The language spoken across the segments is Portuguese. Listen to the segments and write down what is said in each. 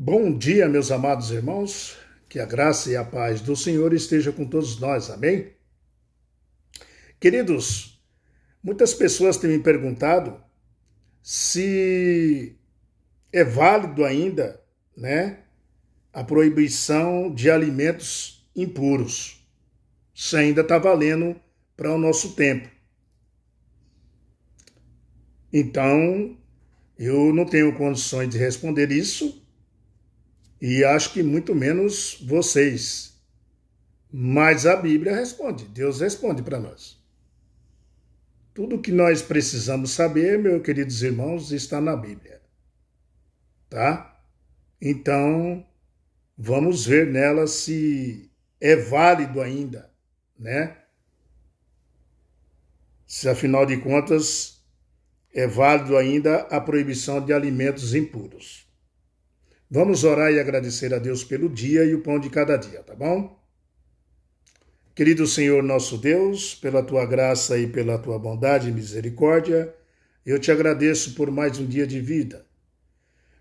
Bom dia, meus amados irmãos, que a graça e a paz do Senhor esteja com todos nós, amém? Queridos, muitas pessoas têm me perguntado se é válido ainda, a proibição de alimentos impuros, se ainda está valendo para o nosso tempo. Então, eu não tenho condições de responder isso, e acho que muito menos vocês. Mas a Bíblia responde, Deus responde para nós. Tudo que nós precisamos saber, meus queridos irmãos, está na Bíblia. Tá? Então, vamos ver nela se é válido ainda, Se, afinal de contas, é válido ainda a proibição de alimentos impuros. Vamos orar e agradecer a Deus pelo dia e o pão de cada dia, tá bom? Querido Senhor nosso Deus, pela tua graça e pela tua bondade e misericórdia, eu te agradeço por mais um dia de vida.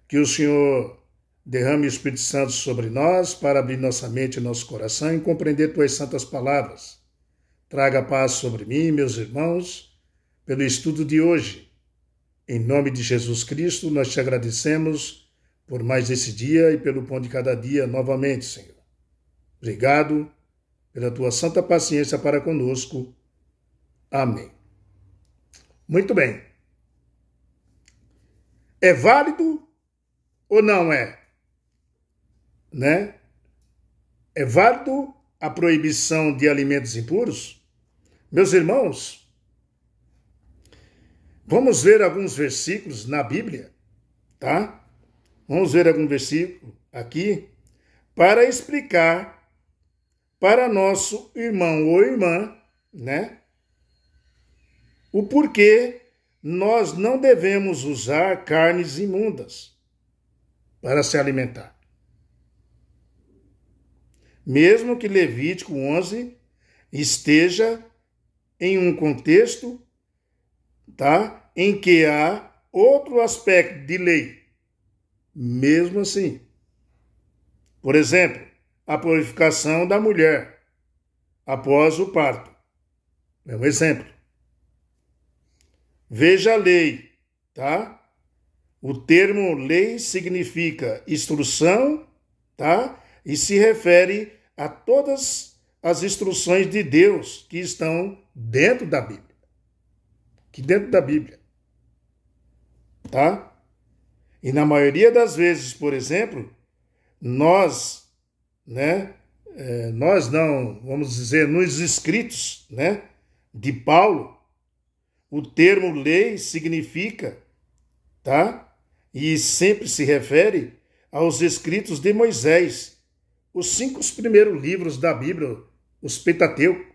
Que o Senhor derrame o Espírito Santo sobre nós para abrir nossa mente e nosso coração e compreender tuas santas palavras. Traga paz sobre mim e meus irmãos pelo estudo de hoje. Em nome de Jesus Cristo, nós te agradecemos por mais esse dia e pelo pão de cada dia novamente, Senhor. Obrigado pela tua santa paciência para conosco. Amém. Muito bem. É válido ou não é? É válido a proibição de alimentos impuros? Meus irmãos, vamos ver alguns versículos na Bíblia, tá? Vamos ver algum versículo aqui para explicar para nosso irmão ou irmã, o porquê nós não devemos usar carnes imundas para se alimentar. Mesmo que Levítico 11 esteja em um contexto, em que há outro aspecto de lei. Mesmo assim, por exemplo, a purificação da mulher após o parto. É um exemplo. Veja a lei, O termo lei significa instrução, E se refere a todas as instruções de Deus que estão dentro da Bíblia. Aqui dentro da Bíblia. E na maioria das vezes, por exemplo, nós não, vamos dizer, nos escritos, de Paulo, o termo lei significa, e sempre se refere aos escritos de Moisés, os 5 primeiros livros da Bíblia, os Pentateuco,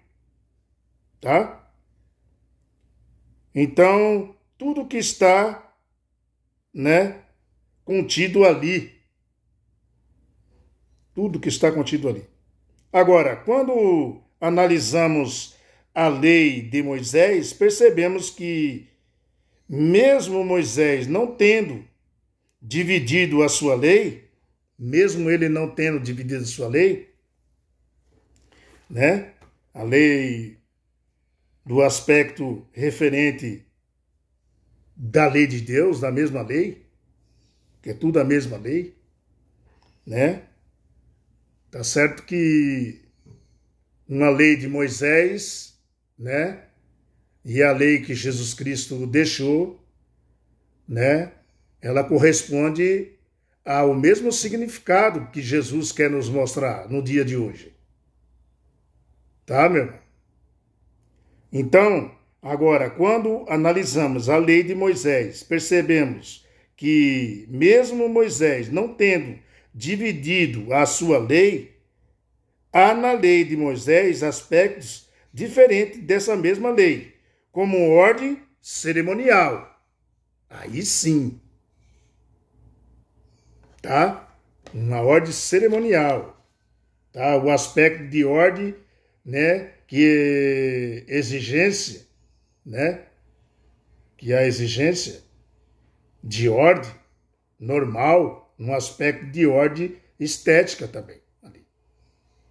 Então, tudo que está, contido ali. Tudo que está contido ali. Agora, quando analisamos a lei de Moisés, percebemos que, mesmo Moisés não tendo dividido a sua lei, mesmo ele não tendo dividido a sua lei, a lei do aspecto referente da lei de Deus, da mesma lei, que é tudo a mesma lei, Tá certo que uma lei de Moisés, e a lei que Jesus Cristo deixou, ela corresponde ao mesmo significado que Jesus quer nos mostrar no dia de hoje. Tá, meu irmão? Então, agora, quando analisamos a lei de Moisés, percebemos que mesmo Moisés não tendo dividido a sua lei, há na lei de Moisés aspectos diferentes dessa mesma lei, como ordem cerimonial. Aí sim, uma ordem cerimonial, o aspecto de ordem, que exigência, que a exigência de ordem normal, num aspecto de ordem estética também.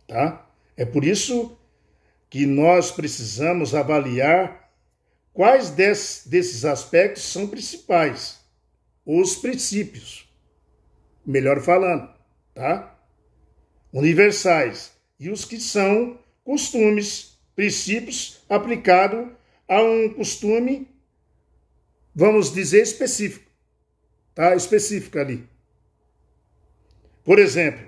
Tá? É por isso que nós precisamos avaliar quais desses aspectos são principais, os princípios, melhor falando, tá? Universais, e os que são costumes, princípios aplicados a um costume, vamos dizer, específico, tá? Específico ali. Por exemplo,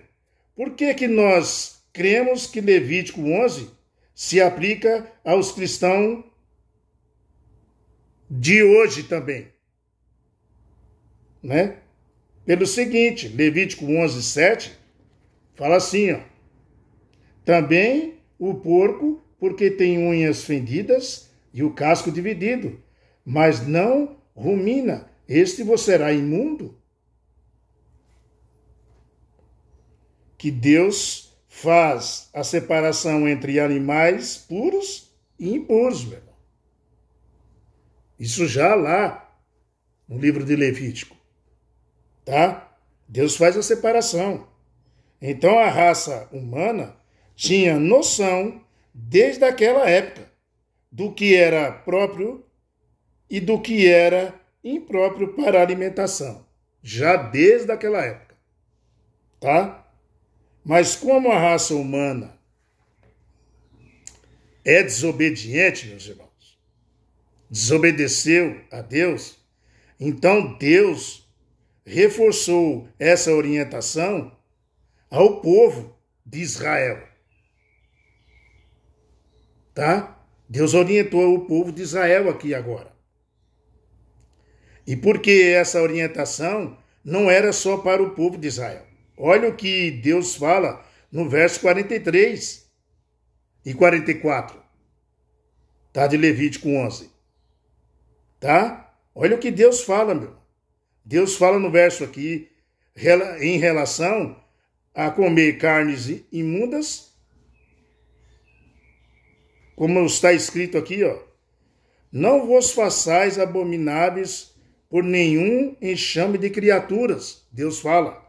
por que nós cremos que Levítico 11 se aplica aos cristãos de hoje também? Né? Pelo seguinte, Levítico 11, 7, fala assim, ó. Também o porco, porque tem unhas fendidas e o casco dividido, mas não rumina, este vos será imundo. Que Deus faz a separação entre animais puros e impuros, meu irmão. Isso já lá no livro de Levítico, tá? Deus faz a separação. Então a raça humana tinha noção desde aquela época do que era próprio e do que era impróprio para a alimentação, já desde aquela época, tá? Mas como a raça humana é desobediente, meus irmãos, desobedeceu a Deus, então Deus reforçou essa orientação ao povo de Israel. Tá? Deus orientou o povo de Israel aqui agora. E porque essa orientação não era só para o povo de Israel. Olha o que Deus fala no verso 43 e 44, tá? De Levítico 11. Tá? Olha o que Deus fala, meu. Deus fala no verso aqui em relação a comer carnes imundas, como está escrito aqui, ó. Não vos façais abomináveis por nenhum enxame de criaturas, Deus fala.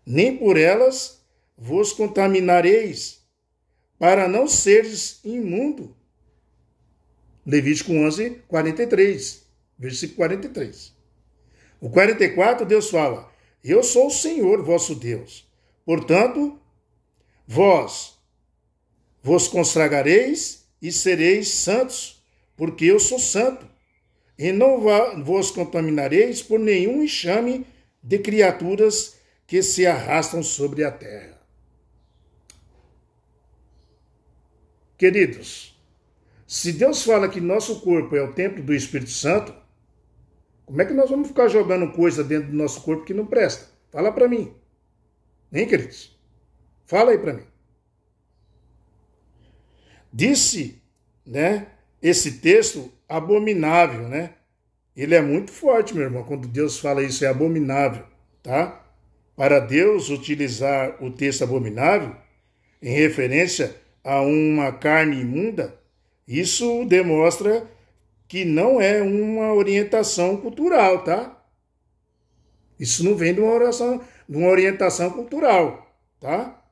Nem por elas vos contaminareis, para não seres imundo. Levítico 11, 43, versículo 43. O 44, Deus fala, eu sou o Senhor, vosso Deus. Portanto, vós vos consagrareis e sereis santos, porque eu sou santo. E não vos contaminareis por nenhum enxame de criaturas que se arrastam sobre a terra. Queridos, se Deus fala que nosso corpo é o templo do Espírito Santo, como é que nós vamos ficar jogando coisa dentro do nosso corpo que não presta? Fala para mim. Hein, queridos? Fala aí para mim. Disse, né, esse texto abominável, né? Ele é muito forte, meu irmão, quando Deus fala isso, é abominável, tá? Para Deus utilizar o texto abominável em referência a uma carne imunda, isso demonstra que não é uma orientação cultural, tá? Isso não vem de uma orientação cultural, tá?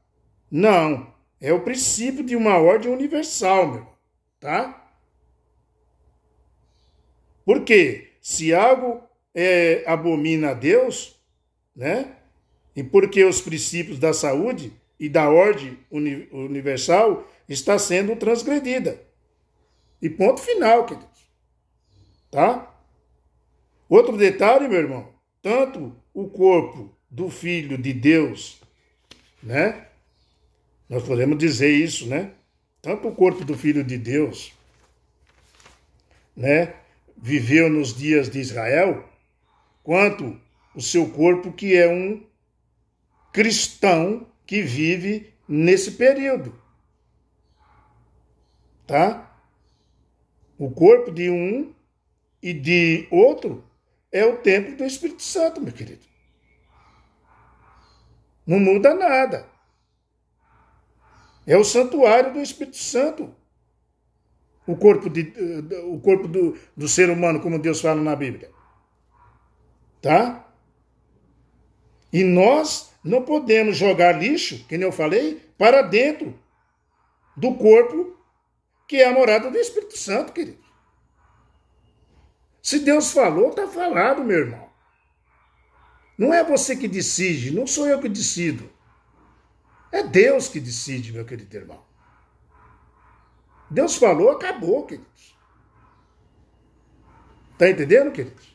Não, é o princípio de uma ordem universal, meu, tá? Porque se algo abomina a Deus, né? E porque os princípios da saúde e da ordem universal está sendo transgredida. E ponto final, queridos. Tá? Outro detalhe, meu irmão, tanto o corpo do Filho de Deus, né? Nós podemos dizer isso, né? Tanto o corpo do Filho de Deus, né? Viveu nos dias de Israel, quanto o seu corpo que é um cristão que vive nesse período. Tá? O corpo de um e de outro é o templo do Espírito Santo, meu querido. Não muda nada. É o santuário do Espírito Santo. O corpo do ser humano, como Deus fala na Bíblia. Tá? E nós não podemos jogar lixo, que nem eu falei, para dentro do corpo, que é a morada do Espírito Santo, querido. Se Deus falou, está falado, meu irmão. Não é você que decide, não sou eu que decido. É Deus que decide, meu querido irmão. Deus falou, acabou, queridos. Está entendendo, queridos?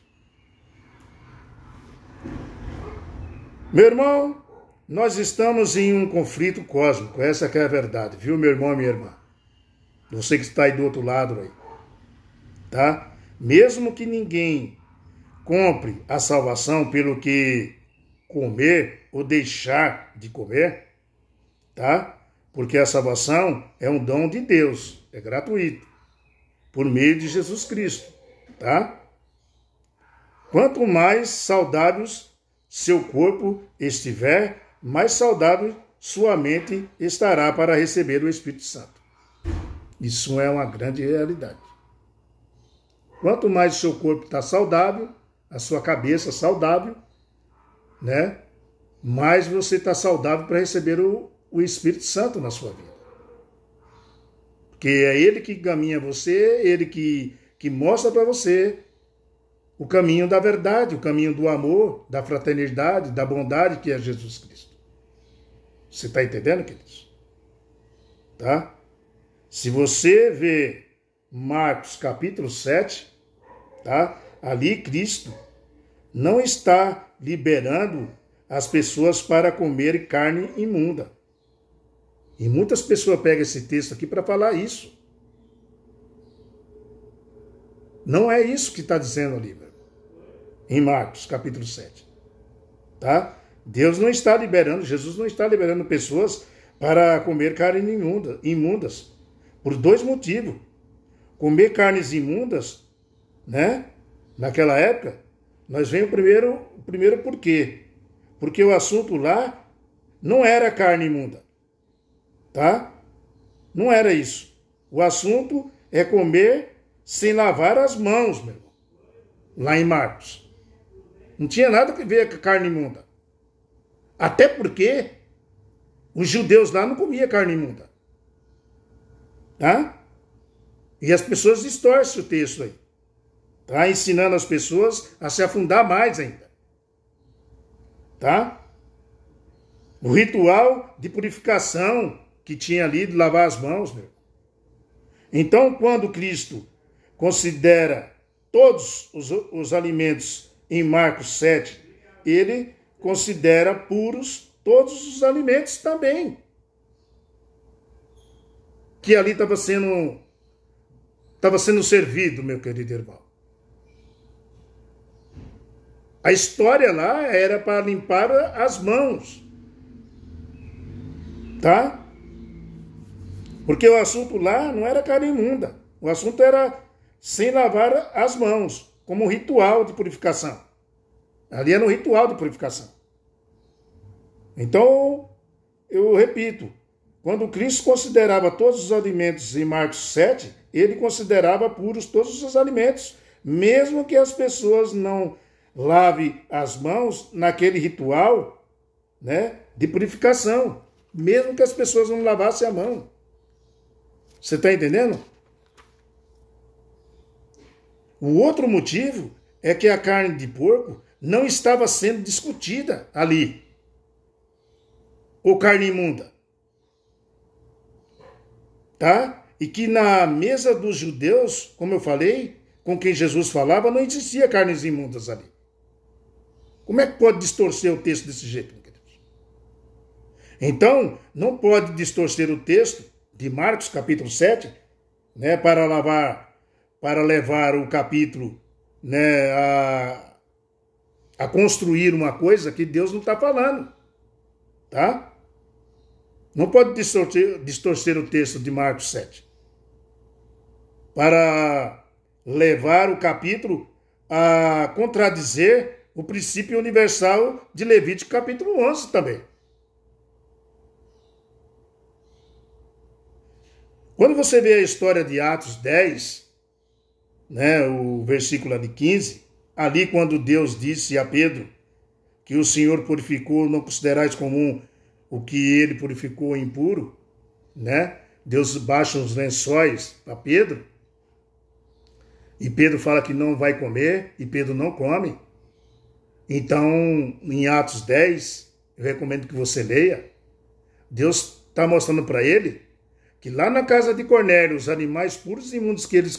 Meu irmão, nós estamos em um conflito cósmico, essa que é a verdade, viu, meu irmão e minha irmã? Você que está aí do outro lado aí, tá? Mesmo que ninguém compre a salvação pelo que comer ou deixar de comer, tá? Porque a salvação é um dom de Deus, é gratuito, por meio de Jesus Cristo, tá? Quanto mais saudáveis seu corpo estiver, mais saudável sua mente estará para receber o Espírito Santo. Isso é uma grande realidade. Quanto mais o seu corpo está saudável, a sua cabeça saudável, né? Mais você está saudável para receber o Espírito Santo na sua vida. Porque é Ele que caminha você, Ele que mostra para você o caminho da verdade, o caminho do amor, da fraternidade, da bondade que é Jesus Cristo. Você está entendendo, queridos? Tá? Se você vê Marcos capítulo 7, tá? Ali Cristo não está liberando as pessoas para comer carne imunda. E muitas pessoas pegam esse texto aqui para falar isso. Não é isso que está dizendo ali, meu. Em Marcos capítulo 7. Tá? Deus não está liberando, Jesus não está liberando pessoas para comer carne imundas. Por dois motivos. Comer carnes imundas, né? Naquela época, nós vemos o primeiro por quê? Porque o assunto lá não era carne imunda. Tá? Não era isso. O assunto é comer sem lavar as mãos, meu irmão. Lá em Marcos. Não tinha nada a ver com a carne imunda. Até porque os judeus lá não comiam carne imunda. Tá? E as pessoas distorcem o texto aí. Tá? Ensinando as pessoas a se afundar mais ainda. Tá? O ritual de purificação que tinha ali de lavar as mãos, meu. Então, quando Cristo considera todos os alimentos em Marcos 7, ele considera puros todos os alimentos também. Que ali estava sendo servido, meu querido irmão. A história lá era para limpar as mãos. Tá? Porque o assunto lá não era carne imunda. O assunto era sem lavar as mãos, como um ritual de purificação. Ali era um ritual de purificação. Então, eu repito, quando Cristo considerava todos os alimentos em Marcos 7, ele considerava puros todos os alimentos, mesmo que as pessoas não lavem as mãos naquele ritual, né, de purificação, mesmo que as pessoas não lavassem a mão. Você está entendendo? O outro motivo é que a carne de porco não estava sendo discutida ali. Ou carne imunda. Tá? E que na mesa dos judeus, como eu falei, com quem Jesus falava, não existia carnes imundas ali. Como é que pode distorcer o texto desse jeito, meu querido? Então, não pode distorcer o texto de Marcos capítulo 7, né, para levar o capítulo, né, a construir uma coisa que Deus não está falando. Tá? Não pode distorcer o texto de Marcos 7. Para levar o capítulo a contradizer o princípio universal de Levítico capítulo 11 também. Quando você vê a história de Atos 10, né, o versículo de 15, ali quando Deus disse a Pedro que o Senhor purificou, não considerais comum o que ele purificou impuro, né? Deus baixa os lençóis para Pedro, e Pedro fala que não vai comer, e Pedro não come. Então, em Atos 10, eu recomendo que você leia, Deus está mostrando para ele que lá na casa de Cornélio, os animais puros e imundos que ele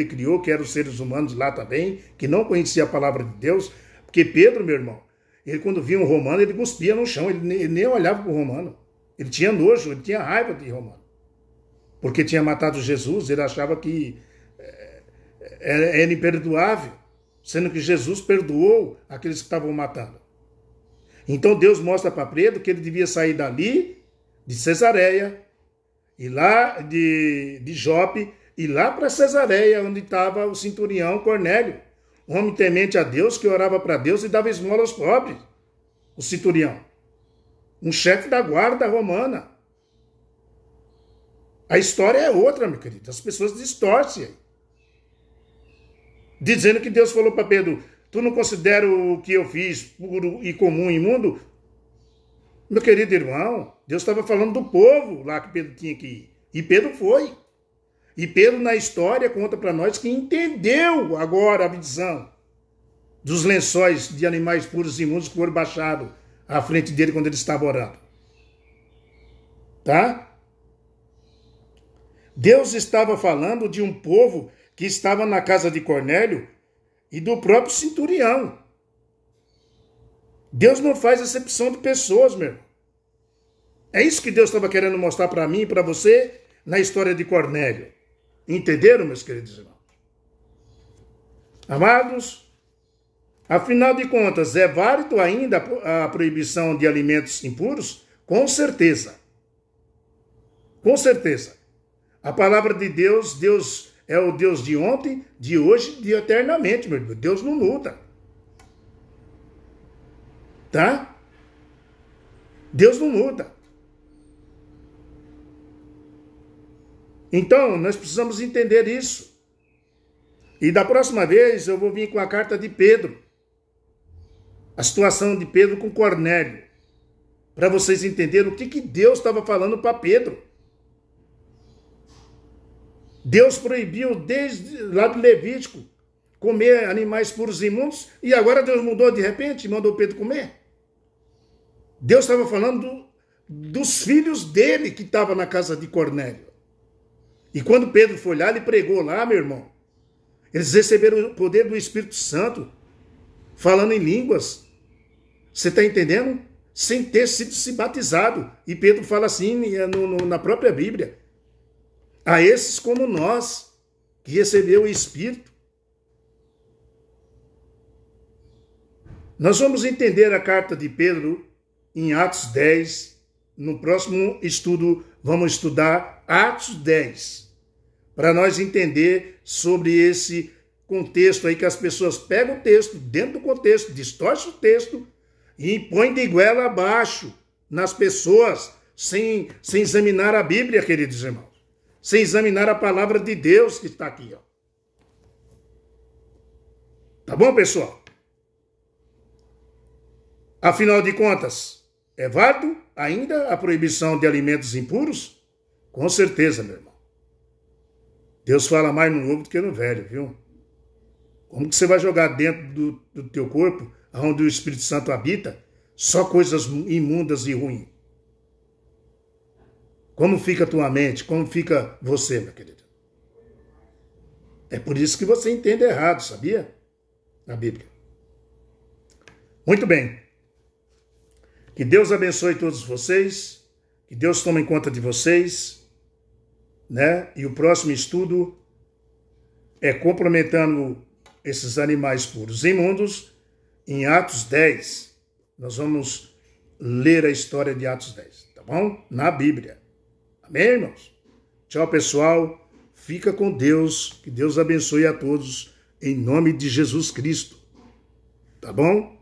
criou, que eram os seres humanos lá também, que não conhecia a palavra de Deus, porque Pedro, meu irmão, ele quando via um romano, ele cuspia no chão, ele nem olhava para o romano. Ele tinha nojo, ele tinha raiva de romano. Porque tinha matado Jesus, ele achava que era imperdoável, sendo que Jesus perdoou aqueles que estavam matando. Então Deus mostra para Pedro que ele devia sair dali, de Cesareia, e lá de Jope, e lá para Cesareia, onde estava o centurião Cornélio, um homem temente a Deus, que orava para Deus e dava esmola aos pobres. O centurião, um chefe da guarda romana. A história é outra, meu querido. As pessoas distorcem. Dizendo que Deus falou para Pedro, tu não considera o que eu fiz puro e comum e imundo? Meu querido irmão, Deus estava falando do povo lá que Pedro tinha que ir. E Pedro foi. E Pedro, na história, conta para nós que entendeu agora a visão dos lençóis de animais puros e imundos que foram baixados à frente dele quando ele estava orando. Tá? Deus estava falando de um povo que estava na casa de Cornélio e do próprio centurião. Deus não faz acepção de pessoas, meu irmão. É isso que Deus estava querendo mostrar para mim e para você na história de Cornélio. Entenderam, meus queridos irmãos? Amados, afinal de contas, é válido ainda a proibição de alimentos impuros? Com certeza. Com certeza. A palavra de Deus, Deus é o Deus de ontem, de hoje e de eternamente, meu irmão. Deus não muda. Tá? Deus não muda. Então, nós precisamos entender isso. E da próxima vez eu vou vir com a carta de Pedro. A situação de Pedro com Cornélio. Para vocês entenderem o que Deus estava falando para Pedro. Deus proibiu desde lá do Levítico comer animais puros e imundos. E agora Deus mudou de repente e mandou Pedro comer. Deus estava falando dos filhos dele que estavam na casa de Cornélio. E quando Pedro foi lá, ele pregou lá, meu irmão. Eles receberam o poder do Espírito Santo, falando em línguas. Você está entendendo? Sem ter sido se batizado. E Pedro fala assim na própria Bíblia. A esses como nós, que recebeu o Espírito. Nós vamos entender a carta de Pedro em Atos 10. No próximo estudo, vamos estudar Atos 10. Para nós entender sobre esse contexto aí que as pessoas pegam o texto, dentro do contexto, distorcem o texto e põem de goela abaixo nas pessoas, sem examinar a Bíblia, queridos irmãos. Sem examinar a palavra de Deus que está aqui, ó. Tá bom, pessoal? Afinal de contas, é válido ainda a proibição de alimentos impuros? Com certeza, meu irmão. Deus fala mais no novo do que no velho, viu? Como que você vai jogar dentro do teu corpo, onde o Espírito Santo habita, só coisas imundas e ruins? Como fica a tua mente? Como fica você, meu querido? É por isso que você entende errado, sabia? Na Bíblia. Muito bem. Que Deus abençoe todos vocês. Que Deus tome conta de vocês. Né? E o próximo estudo é complementando esses animais puros e imundos em Atos 10. Nós vamos ler a história de Atos 10, tá bom? Na Bíblia. Amém, irmãos? Tchau, pessoal. Fica com Deus. Que Deus abençoe a todos em nome de Jesus Cristo. Tá bom?